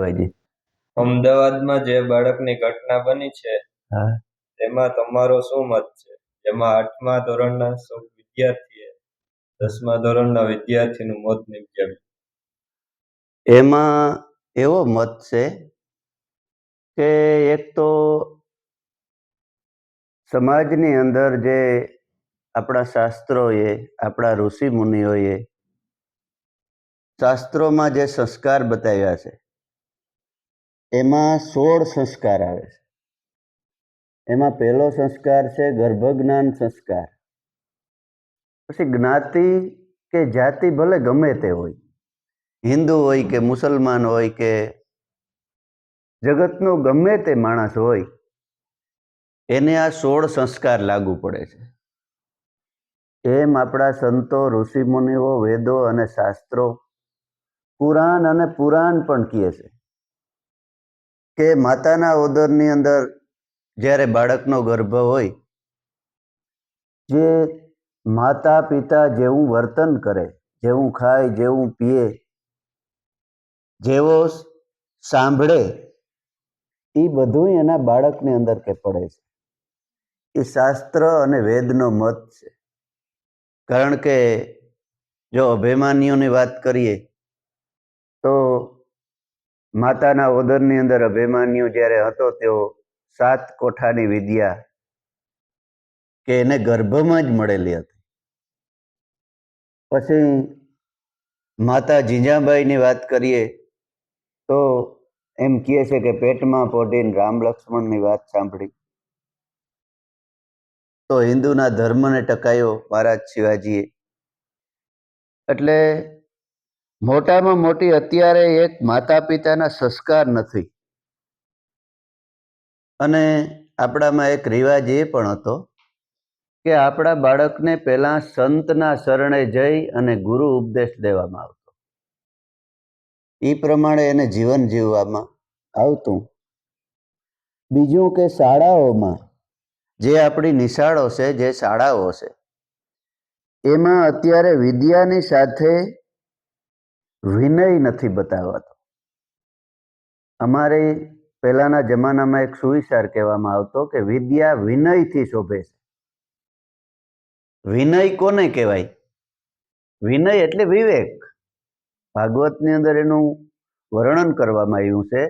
શિવાજી. અમદાવાદમાં જે બાળકની ઘટના બની છે હા, તેમાં તમારો શું મત છે? જેમાં 8મા ધોરણના વિદ્યાર્થીએ 10મા ધોરણના વિદ્યાર્થીનું મોત નીપજ્યું. એમાં એવો મત છે કે એક તો સમાજની અંદર જે આપણા શાસ્ત્રોએ, આપણા ઋષિ મુનિઓએ શાસ્ત્રોમાં જે સંસ્કાર બતાવ્યા છે એમાં 16 સંસ્કાર આવે છે. એમાં પહેલો સંસ્કાર છે ગર્ભજ્ઞાન સંસ્કાર. પછી જ્ઞાતિ કે જાતિ ભલે ગમે તે હોય, હિન્દુ હોય કે મુસલમાન હોય કે જગતનો ગમે તે માણસ હોય, એને આ 16 સંસ્કાર લાગુ પડે છે. એમ આપણા સંતો, ઋષિ મુનિઓ, વેદો અને શાસ્ત્રો, પુરાણ અને પુરાણ પણ કહે છે કે માતાના ઉદરની અંદર જ્યારે બાળકનો ગર્ભ હોય, જે માતા પિતા જેવું વર્તન કરે, જેવું ખાય, જેવું પીએ, જેવો સાંભળે, એ બધું એના બાળકની અંદર કે પડે છે. એ શાસ્ત્ર અને વેદનો મત છે. કારણ કે જો અભિમાન્યુની વાત કરીએ તો માતાના ઉદરની અંદર અભિમાન્યુ જ્યારે હતો તેઓ 7 કોઠાની વિદ્યા કે એને ગર્ભમાં જ મળેલી હતી. પછી માતા જીજાબાઈની વાત કરીએ તો એમ કહે છે કે પેટમાં પોઢીને રામ લક્ષ્મણની વાત સાંભળી. તો હિન્દુના ધર્મને ટકાયો મહારાજ શિવાજીએ. એટલે મોટામાં મોટી અત્યારે એક માતા પિતાના સંસ્કાર નથી. અને આપણામાં એક રિવાજ એ પણ હતો કે આપણા બાળકને પહેલા સંતના શરણે જઈ અને ગુરુ ઉપદેશ દેવામાં આવતો. એ પ્રમાણે એને જીવન જીવવામાં આવતું. બીજું કે શાળાઓમાં જે આપણી નિશાળો છે, જે શાળાઓ છે, એમાં અત્યારે વિદ્યાની સાથે વિનય નથી બતાવાતો. અમારે પહેલાના જમાનામાં એક સુવિચાર કહેવામાં આવતો કે વિદ્યા વિનયથી શોભે છે. વિનય કોને કહેવાય? વિનય એટલે વિવેક. ભાગવતની અંદર એનું વર્ણન કરવામાં આવ્યું છે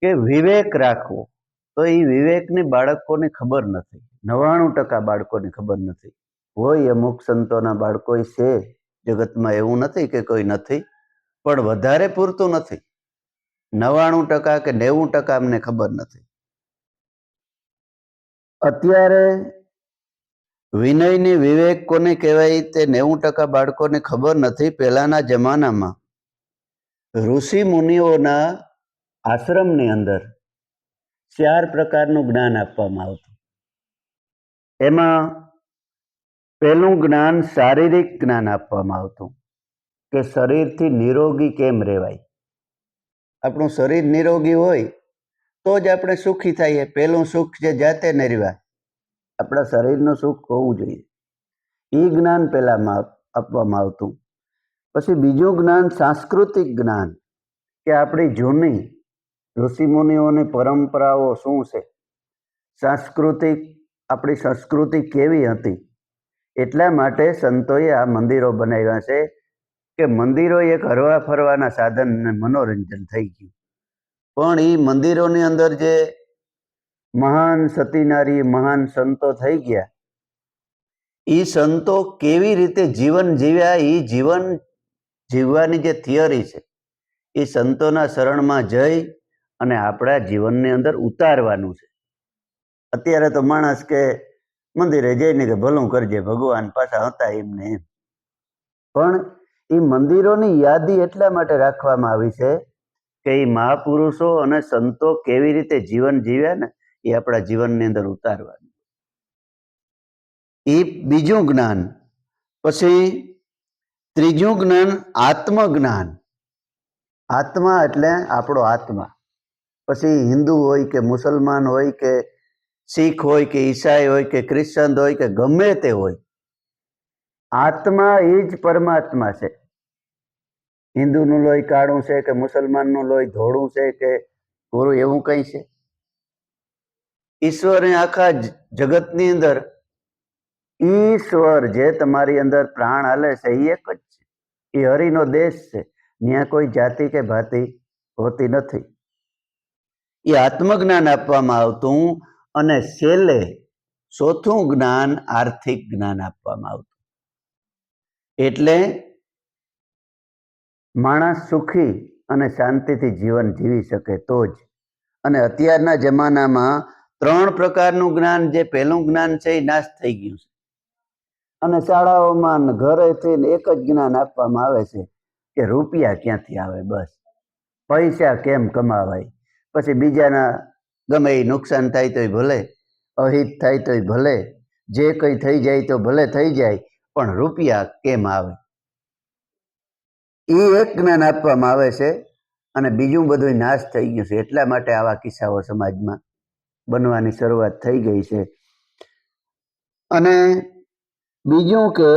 કે વિવેક રાખવો. તો એ વિવેકની બાળકોને ખબર નથી. 99% બાળકોને ખબર નથી. હોય અમુક સંતોના બાળકો છે જગતમાં, એવું નથી કે કોઈ નથી, પણ વધારે પૂરતું નથી. 99% કે 90% અમને ખબર નથી. અત્યારે વિનયની વિવેક કોને કહેવાય તે 90% બાળકોને ખબર નથી. પહેલાના જમાનામાં ઋષિ મુનિઓના આશ્રમની અંદર 4 પ્રકારનું જ્ઞાન આપવામાં આવતું. એમાં પહેલું જ્ઞાન શારીરિક જ્ઞાન આપવામાં આવતું કે શરીરથી નિરોગી કેમ રહેવાય. આપણું શરીર નિરોગી હોય તો જ આપણે સુખી થઈએ. પહેલું સુખ છે જાતે નિર્વાહ. આપણા શરીરનું સુખ હોવું જોઈએ. એ જ્ઞાન પહેલામાં આપવામાં આવતું. પછી બીજું જ્ઞાન સાંસ્કૃતિક જ્ઞાન કે આપણી જૂની ઋષિમુનિઓની પરંપરાઓ શું છે, સાંસ્કૃતિક આપણી સંસ્કૃતિ કેવી હતી. એટલા માટે સંતોએ આ મંદિરો બનાવ્યા છે કે મંદિરો એક હરવા ફરવાના સાધન અને મનોરંજન થઈ ગયું. પણ એ મંદિરોની અંદર જે મહાન સતીનારી, મહાન સંતો થઈ ગયા, એ સંતો કેવી રીતે જીવન જીવ્યા, એ જીવન જીવવાની જે થિયરી છે એ સંતોના શરણમાં જઈ અને આપણા જીવનની અંદર ઉતારવાનું છે. અત્યારે તો માણસ કે મંદિરે જઈને કે ભલું કરજે ભગવાન, પાછા હતા એમને એમ. પણ એ મંદિરોની યાદી એટલા માટે રાખવામાં આવી છે કે એ મહાપુરુષો અને સંતો કેવી રીતે જીવન જીવ્યા ને એ આપણા જીવનની અંદર ઉતારવાનું. એ બીજું જ્ઞાન. પછી ત્રીજું જ્ઞાન આત્મજ્ઞાન. આત્મા એટલે આપણો આત્મા. પછી હિન્દુ હોય કે મુસલમાન હોય કે શીખ હોય કે ઈસાઈ હોય કે ક્રિશ્ચન હોય કે ગમે તે હોય, આત્મા એ જ પરમાત્મા છે. હિન્દુનું લોહી કાળું છે કે મુસલમાનનું લોહી ધોળું છે કે કોરું, એવું કંઈ છે? ઈશ્વરે આખા જગતની અંદર ઈશ્વર જે તમારી અંદર પ્રાણ હાલે છે એ એક જ છે. એ હરિનો દેશ છે. ત્યાં કોઈ જાતિ કે ભાતિ હોતી નથી. એ આત્મજ્ઞાન આપવામાં આવતું અને છેલ્લે ચોથું જ્ઞાન આર્થિક જ્ઞાન આપવામાં આવતું. એટલે માણસ સુખી અને શાંતિથી જીવન જીવી શકે તો જ. અને અત્યારના જમાનામાં 3 પ્રકારનું જ્ઞાન, જે પહેલું જ્ઞાન છે એ નાશ થઈ ગયું છે. અને શાળાઓમાં ઘરેથી એક જ જ્ઞાન આપવામાં આવે છે કે રૂપિયા ક્યાંથી આવે, બસ પૈસા કેમ કમાવાય. પછી બીજાના ગમે એ નુકસાન થાય તોય ભલે, અહિત થાય તોય ભલે, જે કંઈ થઈ જાય તો ભલે થઈ જાય, પણ રૂપિયા કેમ આવે, એ એક જ્ઞાન આપવામાં આવે છે. અને બીજું બધું નાશ થઈ ગયું છે. એટલા માટે આવા કિસ્સાઓ સમાજમાં બનવાની શરૂઆત થઈ ગઈ છે. અને બીજું કે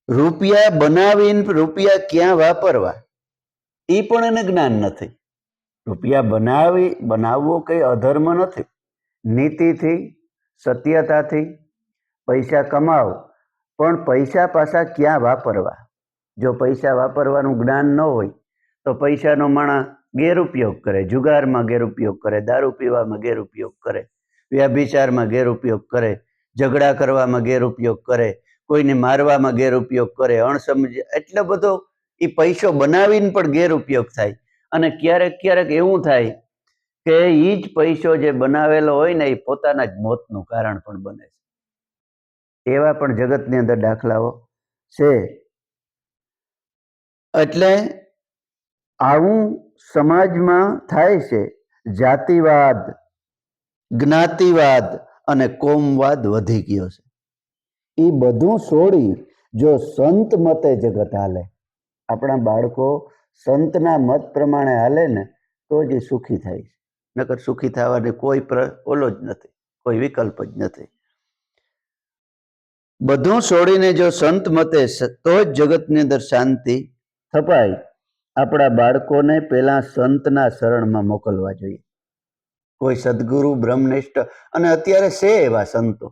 રૂપિયા બનાવીને રૂપિયા ક્યાં વાપરવા એ પણ એને જ્ઞાન નથી. રૂપિયા બનાવવો કંઈ અધર્મ નથી. નીતિથી, સત્યતાથી પૈસા કમાવો, પણ પૈસા પાછા ક્યાં વાપરવા. જો પૈસા વાપરવાનું જ્ઞાન ન હોય તો પૈસાનો માણસ ગેરઉપયોગ કરે, જુગારમાં ગેરઉપયોગ કરે, દારૂ પીવામાં ગેરઉપયોગ કરે, વ્યભિચારમાં ગેરઉપયોગ કરે, ઝઘડા કરવામાં ગેરઉપયોગ કરે, કોઈને મારવામાં ગેરઉપયોગ કરે, અણસમજ, એટલો બધો એ પૈસો બનાવીને પણ ગેરઉપયોગ થાય. અને ક્યારેક ક્યારેક એવું થાય કે એ જ પૈસો જે બનાવેલો હોય ને એ પોતાના જ મોતનું કારણ પણ બને છે. એવા પણ જગતની અંદર દાખલાઓ છે. એટલે આવું સમાજમાં થાય છે. જાતિવાદ, જ્ઞાતિવાદ અને કોમવાદ વધી ગયો છે. એ બધું છોડી જો સંત મતે જગત હાલે, આપણા બાળકો સંતના મત પ્રમાણે હાલે ને તો જ એ સુખી થાય છે. નકર સુખી થવાની કોઈ ઓલો જ નથી, કોઈ વિકલ્પ જ નથી. બધું છોડીને જો સંત મતે તો જ જગતની અંદર શાંતિ થપાય. આપણા બાળકોને પેલા સંતના શરણમાં મોકલવા જોઈએ. કોઈ સદગુરુ, બ્રહ્મનિષ્ઠ, અને અત્યારે છે એવા સંતો.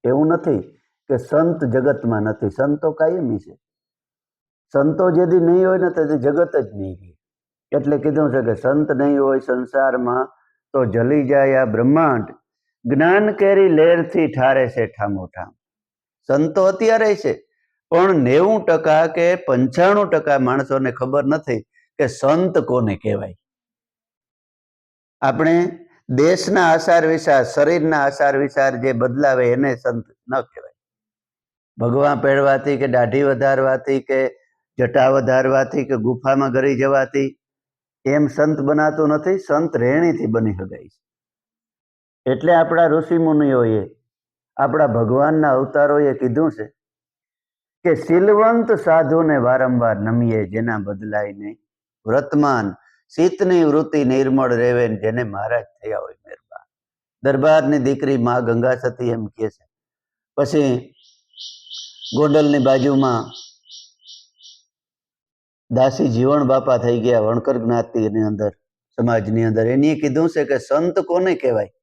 એવું નથી કે સંત જગતમાં નથી. સંતો કાયમી છે. સંતો જેથી નહીં હોય ને તેથી જગત જ નહીં રહે. એટલે કીધું છે કે સંત નહીં હોય સંસારમાં તો જલી જાય આ બ્રહ્માંડ. જ્ઞાન કેરી લહેરથી ઠારે છે ઠામોઠામ. સંતો અત્યારે છે, પણ 90% કે 95% માણસોને ખબર નથી કે સંત કોને કહેવાય. આપણે દેશના આચાર વિચાર, શરીરના આચાર વિચાર જે બદલાવે એને સંત ન કહેવાય. ભગવાન પહેરવાથી કે દાઢી વધારવાથી કે જટા વધારવાથી કે ગુફામાં ગરી જવાથી એમ સંત બનાતું નથી. સંત રહેણીથી બની શકાય છે. એટલે આપણા ઋષિ મુનિઓએ, આપણા ભગવાનના અવતારોએ કીધું છે કે શીલવંત સાધુને વારંવાર નમીએ, જેના બદલાય નહીં વ્રતમાન. શીતની વૃત્તિ નિર્મળ રેવે, જેને મહારાજ થયા હોય મહેરબાન. દરબારની દીકરી માં ગંગા સતી એમ કહે છે. પછી ગોંડલની બાજુમાં દાસી જીવણ બાપા થઈ ગયા, વણકર જ્ઞાતિની અંદર, સમાજની અંદર. એની કીધું છે કે સંત કોને કહેવાય?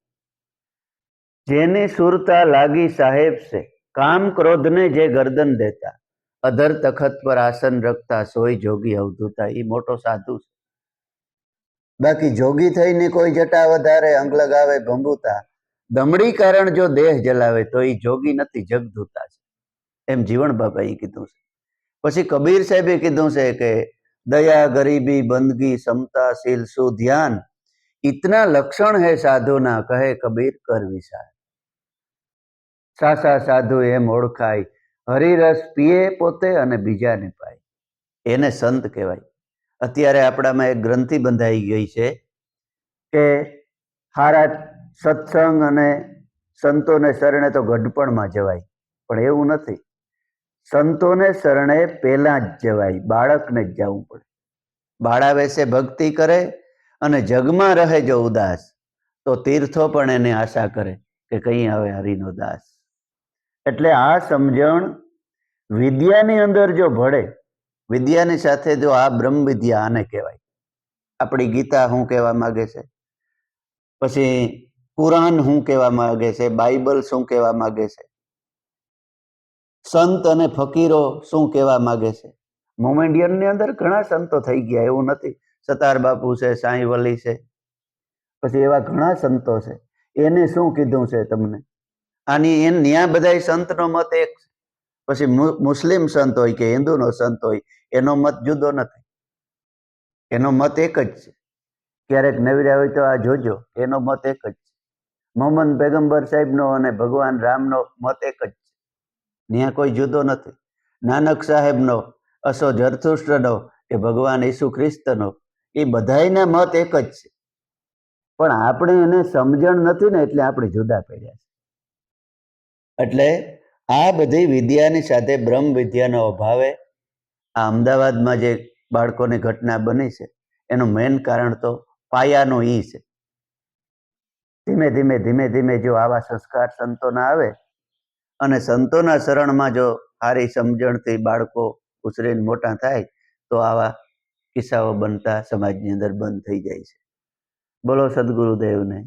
જેની સુરતા લાગી સાહેબ છે, કામ ક્રોધને જે ગરદન દેતા, અધર તખત પર આસન રખતા, સોય જોગી અવધૂતા. એ મોટો સાધુ છે. બાકી જોગી થઈને કોઈ જટા વધારે, અંગ લગાવે ભંભૂતા, દમડી કારણ જો દેહ જલાવે તો એ જોગી નથી, જગધૂતા છે. એમ જીવણ બાપાએ કીધું છે. પછી કબીર સાહેબે કીધું છે કે દયા, ગરીબી, બંદગી, સમતા, शील, સુધ્યાન, इतना लक्षण है साधुना, કહે કબીર કર વિચાર. સાસા સાધુ એમ ઓળખાય, હરિરસ પીએ પોતે અને બીજાને પાય, એને સંત કહેવાય. અત્યારે આપણામાં એક ગ્રંથિ બંધાઈ ગઈ છે કે હારા સત્સંગ અને સંતોને શરણે તો ગઢપણમાં જવાય, પણ એવું નથી. સંતોને શરણે પહેલા જ જવાય, બાળકને જ જવું પડે. બાળા વેશે ભક્તિ કરે અને જગમાં રહે જો ઉદાસ, તો તીર્થો પણ એને આશા કરે કે કઈ આવે હરિનો દાસ. એટલે આ સમજણ વિદ્યાની અંદર જો ભળે વિદ્યાની સાથે જો આ બ્રહ્મ વિદ્યા આને કહેવાય. આપણી ગીતા શું કહેવા માંગે છે, પછી કુરાન શું કહેવા માંગે છે, બાઇબલ શું કહેવા માંગે છે, સંત અને ફકીરો શું કહેવા માંગે છે. મોમેન્ડિયનની અંદર ઘણા સંતો થઈ ગયા, એવું નથી. સતાર બાપુ છે, સાંઈ વલી છે, પછી એવા ઘણા સંતો છે. એને શું કીધું છે તમને? આની ન્યા બધા સંતનો મત એક છે. પછી મુસ્લિમ સંત હોય કે હિન્દુનો સંત હોય, એનો મત જુદો નથી. એનો મત એક જ છે. ક્યારેક નવીરા હોય તો આ જોજો, એનો મત એક જ છે. મોહમ્મદ પેગમ્બર સાહેબનો અને ભગવાન રામનો મત એક જ છે. ત્યાં કોઈ જુદો નથી. નાનક સાહેબનો, અસો જરથુષ્ટ્રનો કે ભગવાન ઈસુ ખ્રિસ્તનો, એ બધાયના મત એક જ છે. પણ આપણે એને સમજણ નથી ને, એટલે આપણે જુદા પડ્યા છે. એટલે આ બધી વિદ્યાની સાથે બ્રહ્મ વિદ્યાનો અભાવે આ અમદાવાદમાં જે બાળકોની ઘટના બની છે, એનું મેઇન કારણ તો પાયાનું ઈ છે. ધીમે ધીમે ધીમે ધીમે જો આવા સંસ્કાર સંતોના આવે અને સંતોના શરણમાં જો સારી સમજણથી બાળકો ઉછરીને મોટા થાય, તો આવા કિસ્સાઓ બનતા સમાજની અંદર બંધ થઈ જાય છે. બોલો સદગુરુદેવને.